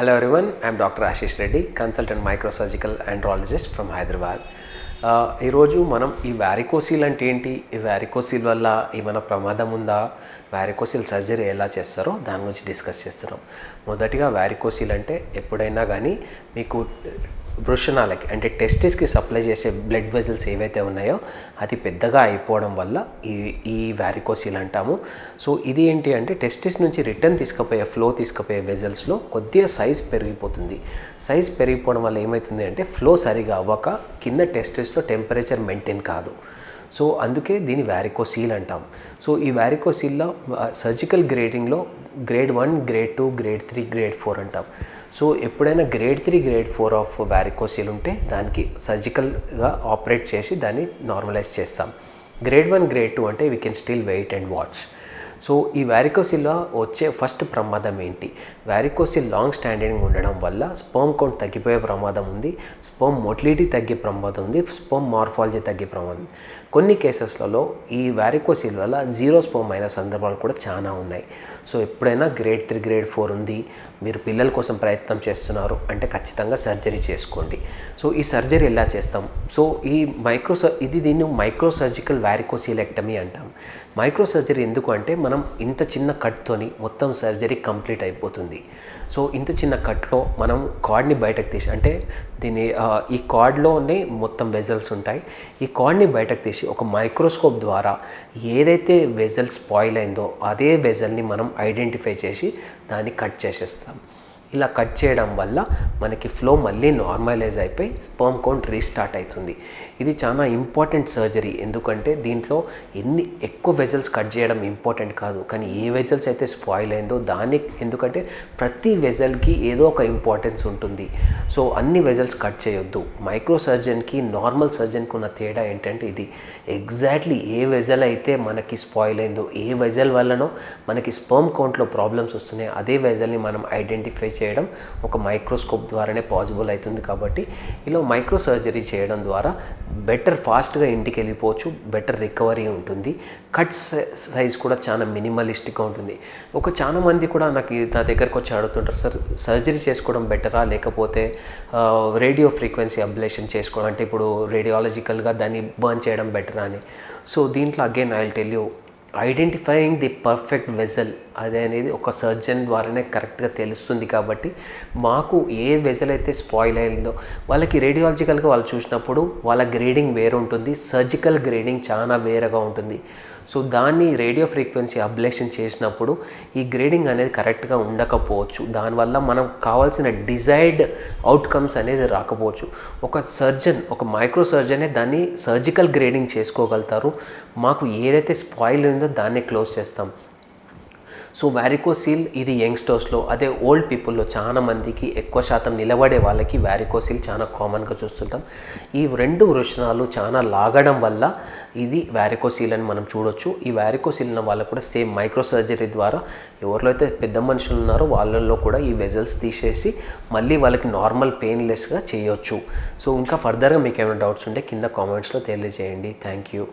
Hello everyone, I am Dr. Ashish Reddy, consultant microsurgical andrologist from Hyderabad. ఈరోజు మనం ఈ varicocele అంటే ఏంటి, ఈ వారికోసిల్ వల్ల ఏమైనా ప్రమాదం ఉందా, వారికోసిల్ సర్జరీ ఎలా చేస్తారో దాని గురించి డిస్కస్ చేస్తున్నాం. మొదటిగా వారికోసిల్ అంటే ఎప్పుడైనా కానీ మీకు వృషణాలకి అంటే టెస్టిస్కి సప్లై చేసే బ్లడ్ వెజల్స్ ఏవైతే ఉన్నాయో అది పెద్దగా అయిపోవడం వల్ల ఈ వారికోసిల్ అంటాము. సో ఇది ఏంటి అంటే టెస్టిస్ నుంచి రిటర్న్ ఫ్లో తీసుకుపోయే వెజల్స్లో కొద్దిగా సైజ్ పెరిగిపోతుంది. సైజ్ పెరిగిపోవడం వల్ల ఏమవుతుంది అంటే ఫ్లో సరిగా అవ్వక కింద టెస్టిస్లో టెంపరేచర్ మెయింటైన్ కాదు. సో అందుకే దీన్ని వారికోసిల్ అంటాం. సో ఈ వారికోసిల్లో సర్జికల్ గ్రేడింగ్లో గ్రేడ్ 1, గ్రేడ్ 2, గ్రేడ్ 3, గ్రేడ్ 4 అంటాం. సో ఎప్పుడైనా గ్రేడ్ 3, గ్రేడ్ 4 ఆఫ్ వారికోసిల్ ఉంటే దానికి సర్జికల్గా ఆపరేట్ చేసి దాన్ని నార్మలైజ్ చేస్తాం. గ్రేడ్ 1, గ్రేడ్ 2 అంటే we can still wait and watch. So ఈ వారికోసిల్లో వచ్చే ఫస్ట్ ప్రమాదం ఏంటి, వారికోసిల్ లాంగ్ స్టాండింగ్ ఉండడం వల్ల స్పర్మ్ కౌంట్ తగ్గిపోయే ప్రమాదం ఉంది, స్పర్మ్ మొటిలిటీ తగ్గే ప్రమాదం ఉంది, స్పర్మ్ మార్ఫాలజీ తగ్గే ప్రమాదం ఉంది. కొన్ని కేసెస్లలో ఈ వారికోసిల్ వల్ల జీరో స్పర్మ్ అయిన సందర్భాలు కూడా చాలా ఉన్నాయి. సో ఎప్పుడైనా గ్రేడ్ 3, గ్రేడ్ 4 ఉంది, మీరు పిల్లల కోసం ప్రయత్నం చేస్తున్నారు అంటే ఖచ్చితంగా సర్జరీ చేసుకోండి. సో ఈ సర్జరీ ఎలా చేస్తాం, సో ఈ దీన్ని మైక్రోసర్జికల్ వారికోసిలెక్టమీ అంటాం. మైక్రో సర్జరీ ఎందుకు అంటే మనం ఇంత చిన్న కట్తోని మొత్తం సర్జరీ కంప్లీట్ అయిపోతుంది. సో ఇంత చిన్న కట్లో మనం కార్డ్ని బయటకు తీసి అంటే ఈ కార్డ్లోనే మొత్తం వెజల్స్ ఉంటాయి. ఈ కార్డ్ని బయటకు తీసి ఒక మైక్రోస్కోప్ ద్వారా ఏదైతే వెజల్ స్పాయిల్ అయిందో అదే వెజల్ని మనం ఐడెంటిఫై చేసి దాన్ని కట్ చేసేస్తాం. ఇలా కట్ చేయడం వల్ల మనకి ఫ్లో మళ్ళీ నార్మలైజ్ అయిపోయి స్పర్మ్ కౌంట్ రీస్టార్ట్ అవుతుంది. ఇది చాలా ఇంపార్టెంట్ సర్జరీ, ఎందుకంటే దీంట్లో ఎక్కువ వెజల్స్ కట్ చేయడం ఇంపార్టెంట్ కాదు, కానీ ఏ వెజల్స్ అయితే స్పాయిల్ అయిందో ఎందుకంటే ప్రతి వెజల్కి ఏదో ఒక ఇంపార్టెన్స్ ఉంటుంది. సో అన్ని వెజల్స్ కట్ చేయొద్దు. మైక్రో సర్జన్కి నార్మల్ సర్జన్కి ఉన్న తేడా ఏంటంటే ఇది ఎగ్జాక్ట్లీ ఏ వెజల్ అయితే మనకి స్పాయిల్ అయిందో, ఏ వెజల్ వల్లనో మనకి స్పర్మ్ కౌంట్లో ప్రాబ్లమ్స్ వస్తున్నాయి అదే వెజల్ని మనం ఐడెంటిఫై చేయడం ఒక మైక్రోస్కోప్ ద్వారానే పాసిబుల్ అవుతుంది. కాబట్టి ఇలా మైక్రో సర్జరీ చేయడం ద్వారా ఫాస్ట్గా ఇంటికి వెళ్ళిపోవచ్చు, బెటర్ రికవరీ ఉంటుంది. కట్ సైజ్ కూడా చాలా మినిమలిస్టిక్గా ఉంటుంది. చాలా మంది కూడా నా దగ్గరకు వచ్చి అడుగుతుంటారు, సార్ సర్జరీ చేసుకోవడం బెటరా లేకపోతే రేడియో ఫ్రీక్వెన్సీ అబ్లేషన్ చేసుకోవడం అంటే ఇప్పుడు రేడియాలజికల్గా దాన్ని బర్న్ చేయడం బెటరా అని. సో దీంట్లో again I will tell you, identifying the perfect vessel అనేది ఒక సర్జన్ ద్వారానే కరెక్ట్గా తెలుస్తుంది. కాబట్టి మాకు ఏ వెజల్ అయితే స్పాయిల్ అయిందో వాళ్ళకి రేడియాలజికల్గా వాళ్ళు చూసినప్పుడు వాళ్ళ గ్రేడింగ్ వేరు ఉంటుంది, సర్జికల్ గ్రేడింగ్ చాలా వేరుగా ఉంటుంది. సో దాన్ని రేడియో ఫ్రీక్వెన్సీ అబ్లేషన్ చేసినప్పుడు ఈ గ్రేడింగ్ అనేది కరెక్ట్గా ఉండకపోవచ్చు, దానివల్ల మనం కావాల్సిన డిజైర్డ్ అవుట్కమ్స్ అనేది రాకపోవచ్చు. ఒక మైక్రో సర్జనే దాన్ని సర్జికల్ గ్రేడింగ్ చేసుకోగలుగుతారు. మాకు ఏదైతే స్పాయిల్ ఉందో దాన్ని క్లోజ్ చేస్తాం. సో వారికోసిల్ ఇది యంగ్స్టర్స్లో, అదే ఓల్డ్ పీపుల్లో చాలా మందికి ఎక్కువ శాతం నిలబడే వాళ్ళకి వారికోసిల్ చాలా కామన్గా చూస్తుంటాం. ఈ రెండు వృషణాలు చాలా లాగడం వల్ల ఇది వారికోసిల్ అని మనం చూడొచ్చు. ఈ వారికోసిల్ ఉన్న వాళ్ళకు కూడా సేమ్ మైక్రో సర్జరీ ద్వారా ఎవరిలో అయితే పెద్ద మనుషులు ఉన్నారో వాళ్ళల్లో కూడా ఈ వెజల్స్ తీసేసి మళ్ళీ వాళ్ళకి నార్మల్ పెయిన్లెస్గా చేయొచ్చు. సో ఇంకా ఫర్దర్గా మీకు ఏమైనా డౌట్స్ ఉంటే కింద కామెంట్స్లో తెలియజేయండి. Thank you.